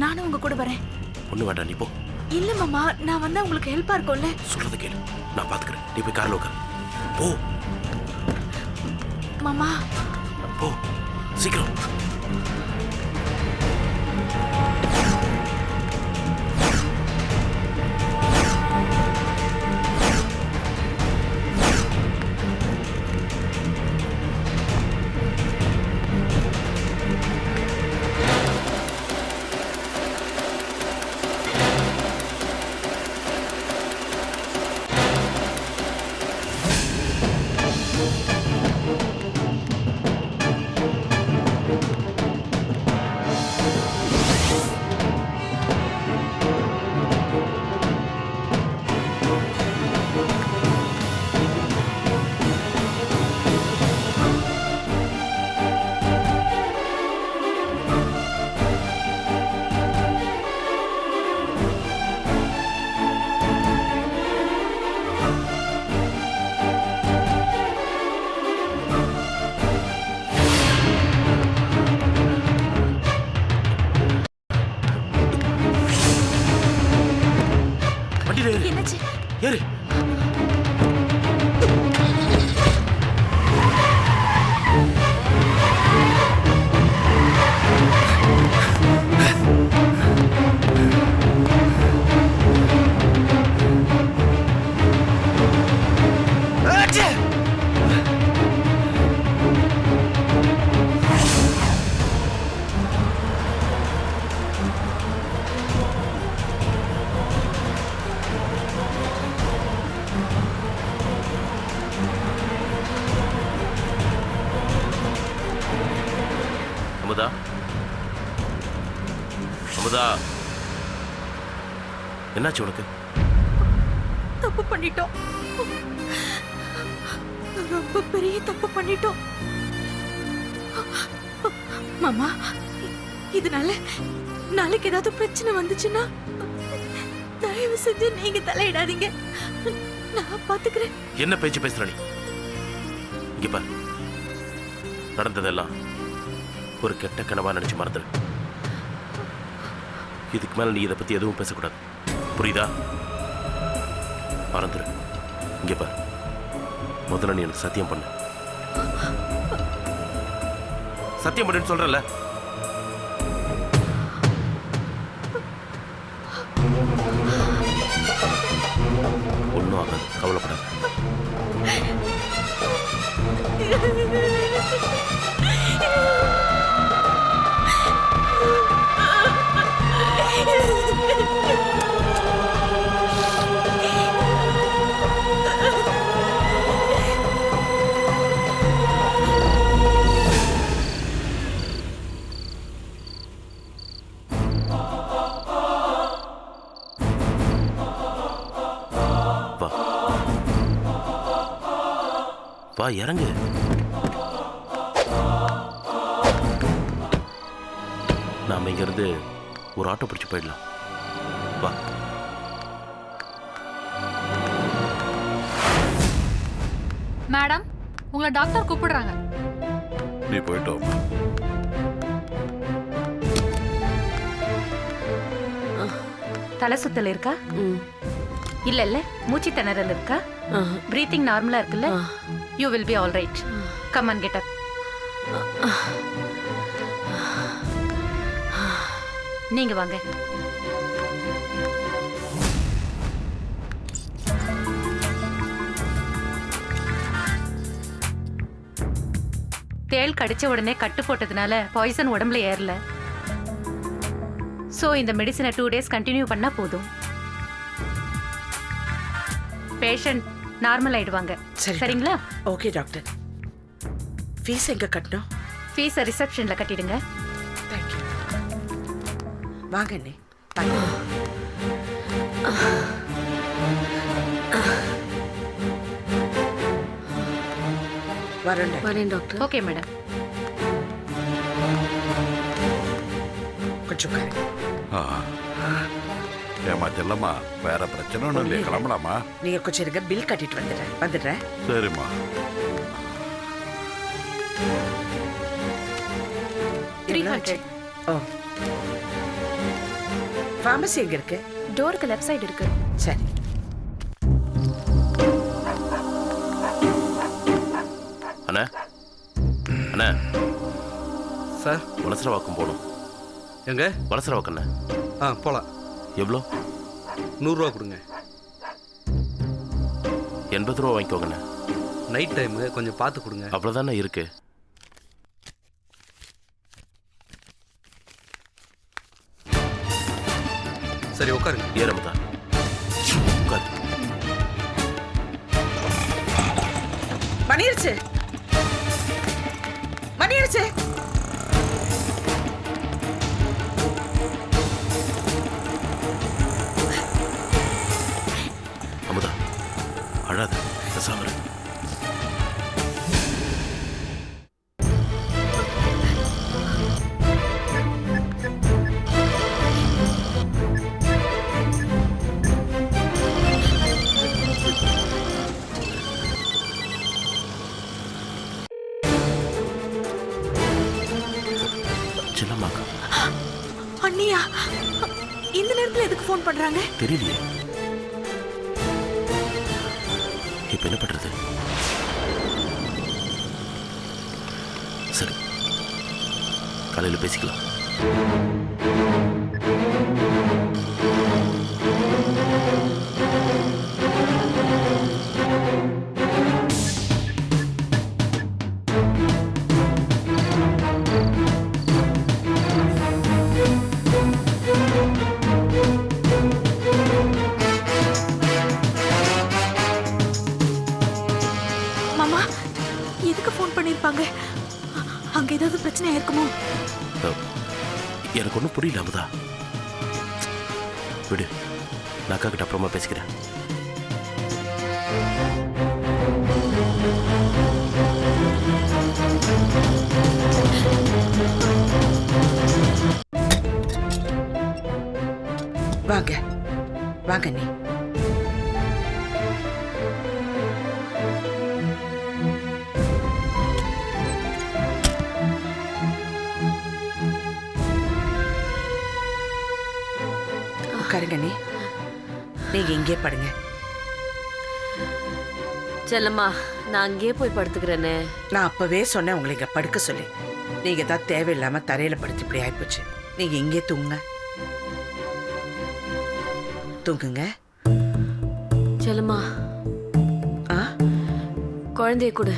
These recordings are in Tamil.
நானும் உங்க கூட வரேன். ஒண்ணு வேண்டாம், நீ போ. இல்ல மாமா, நான் வந்தா உங்களுக்கு ஹெல்ப்பா இருக்கும்ல. சொல்றத கேளு, நான் பாத்துக்கிறேன். நீ போய் கார்ல உட்காரு. போ மாமா. போ சீக்கிரம். என்னாச்சு? ஏறு. அமுதா, அமுதா, என்னாச்சு உனக்கு? தப்பு பண்ணிட்டோம், ரொம்ப பெரிய தப்பு பண்ணிட்டோம் மாமா. இதனால நாளைக்கு ஏதாவது பிரச்சனை வந்துச்சுன்னா தயவு செஞ்சு நீங்க தலையிடாதீங்க, நான் பாத்துக்கிறேன். என்ன பேச்சு பேசுற நீ? இங்க பாரு, நடந்ததெல்லாம் ஒரு கெட்ட கனவா நினைச்சு மறந்துரு. இதுக்கு மேல நீ இதை பத்தி எதுவும் பேசக்கூடாது, புரியுதா? மறந்துரு. இங்க பாரு, முதல்ல நீ எனக்கு சத்தியம் பண்ணு. சத்தியம் பண்ணுன்னு சொல்றல. ஒன்னும் ஆகாது, கவலைப்படாத. வா, இறங்கு. நாம இங்க இருந்து ஒரு ஆட்டோ பிடிச்சு போயிடலாம். வா. மேடம், உங்களை டாக்டர் கூப்பிடுறாங்க. நீ போயிட்டு வா. தலை சுத்தல் இருக்கா? இல்ல இல்ல. மூச்சு திணறல் இருக்கா? பிரீத்திங் நார்மலா இருக்குல்ல? You will be all right. Come on, get up. நீங்க வாங்க. தேள் கடிச்ச உடனே கட்டு போட்டதுனால பாய்சன் உடம்புல ஏறல. சோ இந்த மெடிசனை 2 days கண்டினியூ பண்ணா போதும். பேஷண்ட் நார்மல் ஆயிடுவாங்க. சரிங்களா? Okay doctor. ஃபீஸ் எங்க கட்டணும்? ஃபீஸ் ரிசப்ஷன்ல கட்டிடுங்க. Thank you. வாங்க அண்ணே. வரேன் டாக்டர். Okay madam. கொஞ்சம் ஏமா செல்லம்மா, வேற பிரச்சனை ஒன்றும் இல்லையா? கிளம்பலாமா? நீங்க கொஞ்சம் இருங்க, பில் கட்டிட்டு வந்துடுறேன். சரிம்மா. ஓ ஃபார்மசி எங்க இருக்கு? டோருக்கு லெஃப்ட் சைடு இருக்கு. சரி. அண்ணா அண்ணா சார் வலசரவாக்கம் போகணும். எங்க? வலசரவாக்கண்ணா. போகலாம். எவ்வளோ? 100 ரூபா கொடுங்க. 80 ரூபா வாங்கிக்கோங்கண்ணா. நைட் டைமு கொஞ்சம் பார்த்து கொடுங்க. அவ்வளோதானே இருக்கு. சரி உட்காருங்க. ஏறமுதா உட்காரு. மணிருச்சு மணிருச்சு. அமுதா அழாத, பேசாம இரு. செல்லம்மாக்கா. அண்ணியா இந்த நேரத்துல எதுக்கு ஃபோன் பண்றாங்க? தெரியலையே. இப்ப என்ன பண்றது? சரி, காலையில பேசிக்கலாம். மாமா எதுக்கு ஃபோன் பண்ணிருப்பாங்க? அங்க ஏதாவது பிரச்சனை இருக்குமோ? எனக்கு ஒன்றும் புரியல அமுதா. விடு, நான் அக்கா கிட்ட அப்புறமா பேசிக்கிறேன். வாங்க வாங்க நீ. உட்காருங்க நீ. நீங்க இங்கே படுங்க. செல்லம்மா நான் அங்கேயே போய் படுத்துக்கிறேனே. நான் அப்பவே சொன்னேன் உங்களை இங்க படுக்க சொல்லி. நீங்க தான் தேவையில்லாம தரையில படுத்து இப்படி ஆயிப்போச்சு. நீங்க இங்கே தூங்குங்க. தூங்குங்க. செல்லம்மா ஆ, குழந்தைய கொடு.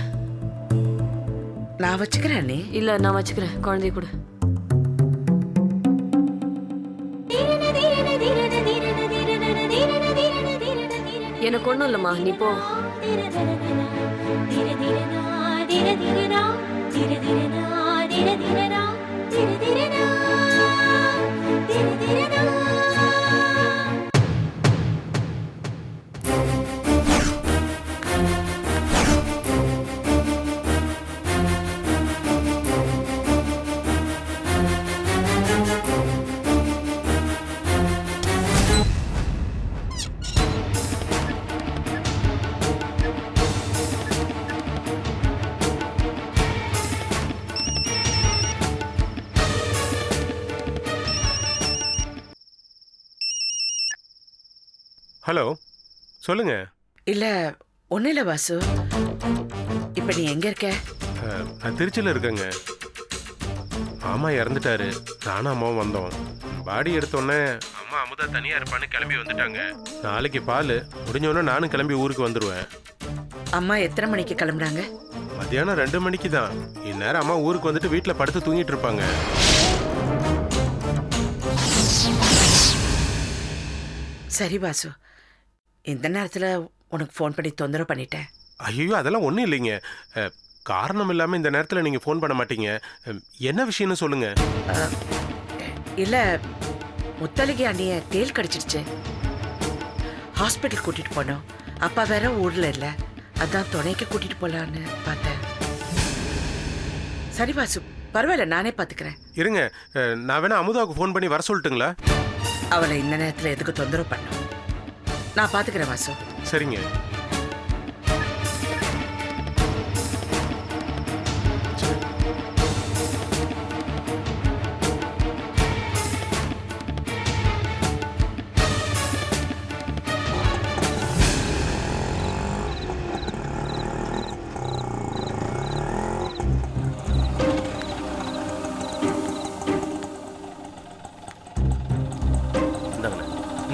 நான் வச்சுக்கிறேன் நீ. இல்ல நான் வச்சுக்கிறேன். குழந்தைய கொடு. எனக்கு ஒண்ணும் இல்லம்மா, நீ போ. ஹலோ, சொல்லுங்க. இல்ல ஒன்னும் இல்ல வாசு. இப்ப நீ எங்க இருக்க? நான் திருச்சியில் இருக்கேங்க. மாமா இறந்துட்டாரு. நானும் அம்மாவும் வந்தோம். பாடி எடுத்தோடனே அம்மா அமுதா தனியா இருப்பான்னு கிளம்பி வந்துட்டாங்க. நாளைக்கு பால் முடிஞ்சோடனே நானும் கிளம்பி ஊருக்கு வந்துடுவேன். அம்மா எத்தனை மணிக்கு கிளம்புறாங்க? மத்தியானம் 2 மணிக்கு தான். இந்நேரம் அம்மா ஊருக்கு வந்துட்டு வீட்டில் படுத்து தூங்கிட்டு இருப்பாங்க. சரி வாசு, இந்த நேரத்துல உனக்கு ஃபோன் பண்ணி தொந்தரவு பண்ணிட்டேன். ஐயோ, அதெல்லாம் ஒன்றும் இல்லைங்க. காரணம் இல்லாமல் இந்த நேரத்தில் நீங்கள் ஃபோன் பண்ண மாட்டீங்க. என்ன விஷயம்னு சொல்லுங்க. இல்ல, முத்தலகி அண்ணிய தேல் கடிச்சிடுச்சு. ஹாஸ்பிட்டல் கூட்டிட்டு போனோம். அப்பா வேற ஊர்ல இல்ல, அதான் துணைக்கு கூட்டிட்டு போலான்னு பார்த்தேன். சரி வாசு, பரவாயில்ல, நானே பாத்துக்கிறேன். இருங்க, நான் வேணா அமுதாவுக்கு ஃபோன் பண்ணி வர சொல்லட்டுங்களா? அவளை இந்த நேரத்துல எதுக்கு தொந்தரவு பண்ணும்? நான் பாத்துக்கிறேன் வாசு. சரிங்க.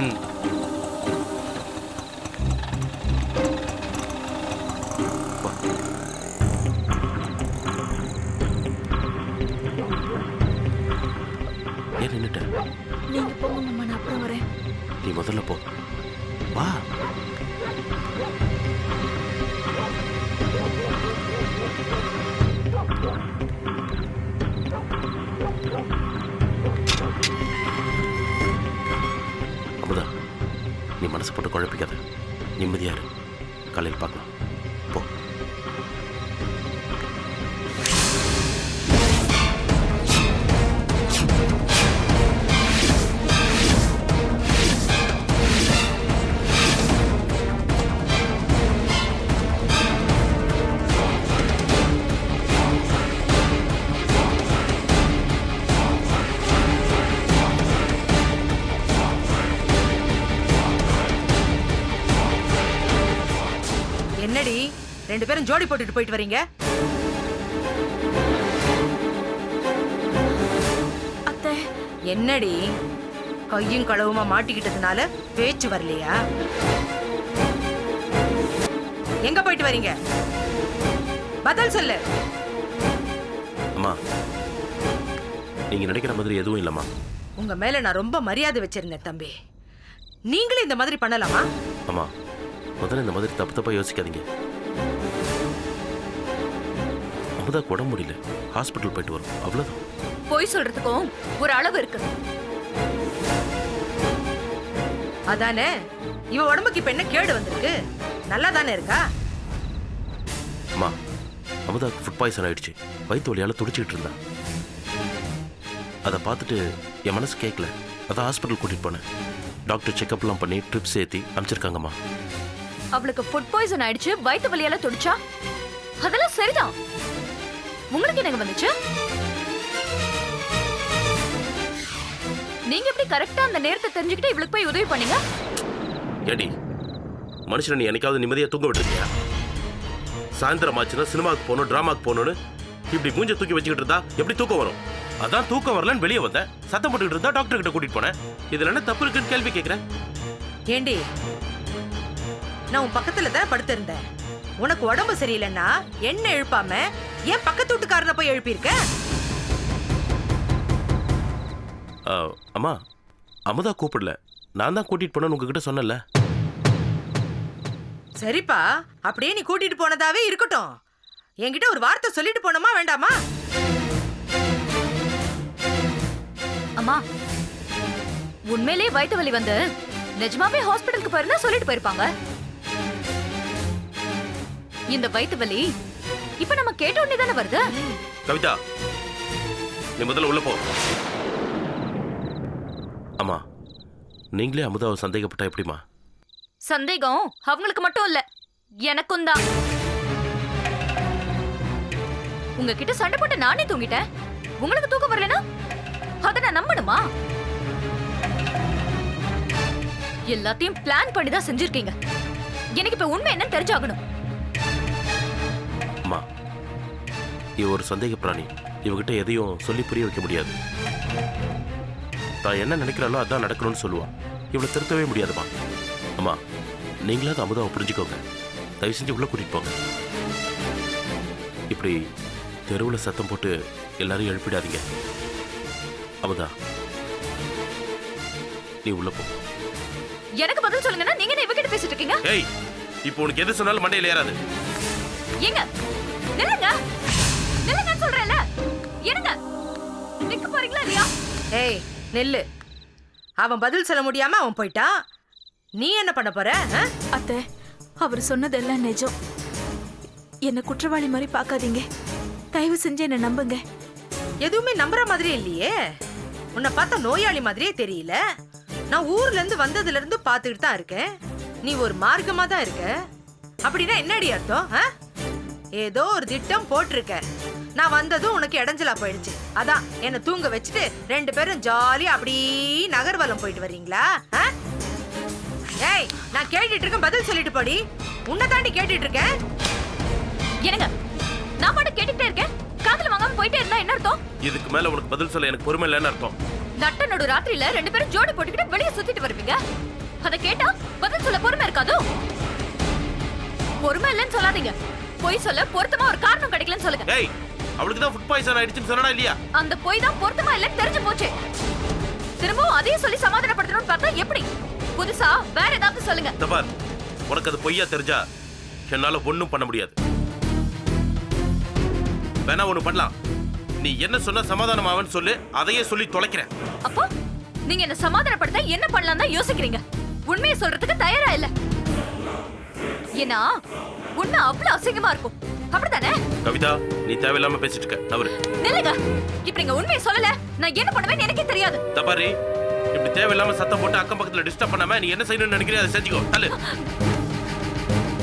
ம் வா. ஏன் நின்னுட்ட? நீங்க போங்க மாமா, நான் அப்புறம் வரேன். நீ முதல்ல போ. வா. அமுதா, நீ மனசு போட்டு குழப்பிக்காத. நிம்மதியா இரு. காலையில் பார்க்கலாம். போ. என்னடி ரெண்டு பேரும் ஜோடி போட்டுட்டு போயிட்டு வரீங்க? அத்தை, என்னடி கையும் களவுமா மாட்டிக்கிட்டதுனால பேச்சு வரலையா? எங்க போயிட்டு வரீங்க? பதில் சொல்லு. அம்மா, நீங்க நினைக்கிற மாதிரி எதுவும் இல்லம்மா. உங்க மேல நான் ரொம்ப மரியாதை வச்சிருந்தேன் தம்பி. நீங்களே இந்த மாதிரி பண்ணலாமா? அம்மா, முதல்ல இந்த மாதிரி தப்பு தப்பா யோசிக்காதீங்க. அமுதாக்கு உடம்பு முடியல, ஹாஸ்பிட்டல் போயிட்டு வரும், அவ்வளவுதான். பொய் சொல்றதுக்கும் ஒரு அளவு இருக்கு. அதானே, இவ உடம்புக்கு இப்ப என்ன கேடு வந்திருக்கு? நல்லா தானே இருக்கா? அம்மா, அமுதாக்கு ஃபுட் பாய்சன் ஆயிடுச்சு. வயிற்று வலியால துடிச்சிட்டு இருந்தா. அதை பார்த்துட்டு என் மனசு கேட்கல. அதான் ஹாஸ்பிட்டல் கூட்டிட்டு போனேன். டாக்டர் செக்அப்லாம் பண்ணி ட்ரிப்ஸ் ஏற்றி அனுப்பிச்சிருக்காங்கம்மா. அவளுக்கு ஃபுட் பாய்சன் ஆயிடுச்சு, வயிற்று வலியால துடிச்சா, அதெல்லாம் சரிதான். உங்களுக்கு என்னங்க வந்துச்சு? நீங்க எப்படி கரெக்டா அந்த நேரத்தை தெரிஞ்சுக்கிட்டு இவளுக்கு போய் உதவி பண்ணீங்க? ஏடி, மனுஷனை நீ என்னைக்காவது நிம்மதியாக தூங்க விட்டுருக்கியா? சாயந்தரம் ஆச்சுன்னா சினிமாவுக்கு போகணும், டிராமாவுக்கு போகணும்னு இப்படி மூஞ்ச தூக்கி வச்சுக்கிட்டு இருந்தா எப்படி தூக்கம் வரும்? அதான் தூக்கம் வரலன்னு வெளியே வந்தேன். சத்தம் போட்டுக்கிட்டு இருந்தா டாக்டர் கிட்ட கூட்டிட்டு போனேன். இதுல என்ன தப்பு இருக்குன்னு கேள்வி கேட்கிறேன். ஏண்டி, நான் உன் பக்கத்துல தான் படுத்திருந்தேன். உனக்கு உடம்பு சரியில்லைன்னா என்ன எழுப்பாம ஏன் பக்கத்து வீட்டுக்காரனை போய் எழுப்பியிருக்க? அம்மா, அமுதா கூப்பிடல, நான் தான் கூட்டிட்டு போனேன்னு உங்ககிட்ட சொன்னல. சரிப்பா, அப்படியே நீ கூட்டிட்டு போனதாவே இருக்கட்டும். என்கிட்ட ஒரு வார்த்தை சொல்லிட்டு போனோமா வேண்டாமா? அம்மா, உண்மையிலேயே வயிற்று வலி வந்து நிஜமாவே ஹாஸ்பிட்டலுக்கு போயிருந்தா சொல்லிட்டு போயிருப்பாங்க. இந்த வயிற்று வலி இப்ப நம்ம கேட்ட உடனே தானே வருது. கவிதா, நீ முதல்ல உள்ள போ. அம்மா, நீங்களே அமுதாவை சந்தேகப்பட்டா எப்படிமா? சந்தேகம் அவங்களுக்கு மட்டும் இல்ல, எனக்கும் தான். உங்ககிட்ட சண்டை போட்டு நானே தூங்கிட்டேன். உங்களுக்கு தூக்கம் வரலனா அத நான் நம்பணுமா? எல்லாத்தையும் பிளான் பண்ணி தான் செஞ்சிருக்கீங்க. எனக்கு இப்ப உண்மை என்னன்னு தெரிஞ்சாகணும். அம்மா, இவ ஒரு சந்தேக பிராணி. இவகிட்ட எதையும் சொல்லி புரிய வைக்க முடியாது. தான் என்ன நினைக்கிறாளோ அதான் நடக்கணும்னு சொல்லுவா. இவளை திருத்தவே முடியாதுமா. அம்மா, நீங்களாவது அமுதாவை புரிஞ்சுக்கோங்க. தயவு செஞ்சு உள்ள கூட்டிட்டு போங்க. இப்படி தெருவில் சத்தம் போட்டு எல்லாரையும் எழுப்பிடாதீங்க. அமுதா, நீ உள்ள போ. எனக்கு பதில் சொல்லுங்கன்னா நீங்க என்ன இவகிட்ட பேசிட்டு இருக்கீங்க? ஏய், இப்போ உனக்கு எது சொன்னாலும் மண்டையில ஏறாது. ஏங்க, நில்லுங்க, நில்லுங்க சொல்றேன்ல. என்னங்க, நிக்க போறீங்களா இல்லையா? ஏய் நெல்லு, அவன் பதில் சொல்ல முடியாம அவன் போயிட்டான். நீ என்ன பண்ண போற? அத்தை, அவர் சொன்னதெல்லாம் நிஜம். என்ன குற்றவாளி மாதிரி பார்க்காதீங்க. தயவு செஞ்சு என்ன நம்புங்க. எதுவுமே நம்புற மாதிரியே இல்லையே. உன்னை பார்த்தா நோயாளி மாதிரியே தெரியல. நான் ஊர்ல இருந்து வந்ததுல இருந்து பாத்துக்கிட்டு தான் இருக்கேன். நீ ஒரு மார்க்கமா தான் இருக்க. அப்படின்னா என்னடி அர்த்தம்? ஏதோ ஒரு திட்டம் போட்டிருக்க. நான் வந்ததும் உனக்கு இடைஞ்சலா போயிடுச்சு. அதான் என்ன தூங்க வச்சுட்டு ரெண்டு பேரும் ஜாலியா அப்படி நகர்வலம் போயிட்டு வர்றீங்களா? ஏய், நான் கேட்டுட்டு இருக்கேன், பதில் சொல்லிட்டு போடி. உன்னை தாண்டி கேட்டுட்டு இருக்கேன். என்னங்க, நான் பாட்டு கேட்டுட்டே இருக்கேன். காதுல வாங்காம போயிட்டே இருந்தா என்ன அர்த்தம்? இதுக்கு மேல உனக்கு பதில் சொல்ல எனக்கு பொறுமை இல்லைன்னு அர்த்தம். நட்ட நடு ராத்திரியில 2 பேரும் ஜோடி போட்டுக்கிட்டு வெளியே சுத்திட்டு வருவீங்க. அத கேட்டா பதில் சொல்ல பொறுமை இருக்காதோ? பொறுமை இல்லைன்னு சொல்லாதீங்க. பொய் சொல்ல பொருத்தமா ஒரு காரணம் கிடைக்கலன்னு சொல்லுங்க. ஏய், அவளுக்கு தான் ஃபுட் பாய்சன் ஆயிடுச்சுன்னு சொன்னா இல்லையா? அந்த பொய் தான் பொருத்தமா இல்லைன்னு தெரிஞ்சு போச்சு. திரும்பவும் அதே சொல்லி சமாதானப்படுத்தணும்னு பார்த்தா எப்படி? புதுசா வேற ஏதாவது சொல்லுங்க. இந்த பார், உனக்கு அது பொய்யா தெரிஞ்சா என்னால ஒண்ணும் பண்ண முடியாது. வேணா ஒண்ணு பண்ணலாம். நீ என்ன சொன்ன சமாதானம் ஆவன்னு சொல்லு, அதையே சொல்லி தொலைக்கிறேன். அப்போ நீங்க என்ன சமாதானப்படுத்த என்ன பண்ணலாம் தான் யோசிக்கிறீங்க. உண்மையை சொல்றதுக்கு தயாரா இல்ல. ஏன்னா உண்மை அவ்வளவு அசிங்கமா இருக்கும். அப்படித்தானே? கவிதா, நீ தேவையில்லாம பேசிட்டு இருக்க. நவரு. நில்லுங்க. இப்ப நீங்க உண்மையை சொல்லல, நான் என்ன பண்ணுவேன்னு எனக்கே தெரியாது. தபாரி, இப்படி தேவையில்லாம சத்தம் போட்டு அக்கம் பக்கத்துல டிஸ்டர்ப் பண்ணாம நீ என்ன செய்யணும்னு நினைக்கிறீ அதை செஞ்சுக்கோ. தள்ளு.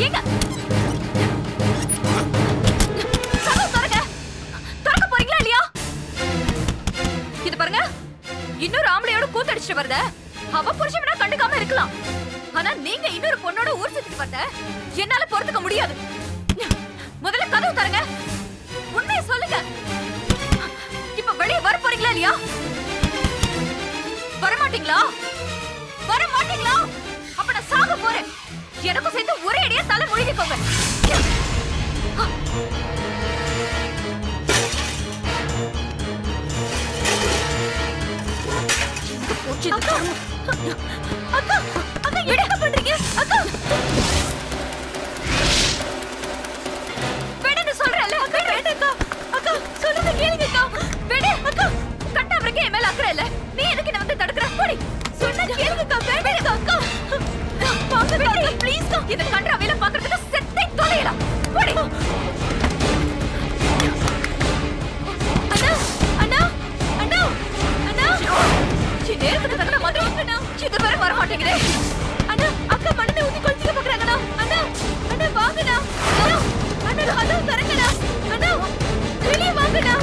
ஏங்க கதவு திறங்க. திறக்க போறீங்களா இல்லையா? இது பாருங்க, இன்னொரு ஆம்பளையோட கூத்தடிச்சிட்டு வரத அவ புருஷனா கண்டுக்காம இருக்கலாம். ஆனா நீங்க இன்னொரு பொண்ணோட ஊர் சுத்திட்டு வரத என்னால பொறுத்துக்க முடியாது. முதல்ல கதவு திறங்க. உண்மையை சொல்லுங்க. இப்ப வெளியே வர போறீங்களா இல்லையா? வரமாட்டீங்களா? வரமாட்டீங்களா? அப்ப நான் சாக போறேன். எனக்கும் சேர்த்து ஒரே அடியா தலை முழுகிக்கோங்க. அக்கா, அக்கா, அக்கா, என்ன பண்றீங்க? அக்கா, வேணும்னு சொல்றேன்ல. வேண்டாம்க்கா. அக்கா, சொல்றத கேளுங்கக்கா. வேணு, அக்கா, கட்டாமறக்கே என் மேல அக்கறை இல்ல. நீ எதுக்கு என்ன வந்து தடுக்கற? போடி. சொன்னா கேளுங்கக்கா. வேண்டாம்க்கா. அக்கா, பாக்கக்கா, ப்ளீஸ்க்கா. இந்த கன்றாவில பாக்குறதுக்கு செத்தே தொலையலாம். போடி. அண்ணா, அண்ணா, அண்ணா, அண்ணா. நேரத்துக்கு தகுந்த மாதிரி அண்ணா, இது வரை வர மாட்டேங்குதே. அண்ணா, அக்கா மண்ணை ஊத்தி கொளுத்திக்க பாக்குறாங்கண்ணா. அண்ணா, அண்ணா வாங்கண்ணா. அண்ணா, அண்ணா கதவு திறங்கண்ணா. அண்ணா வெளியே வாங்கண்ணா.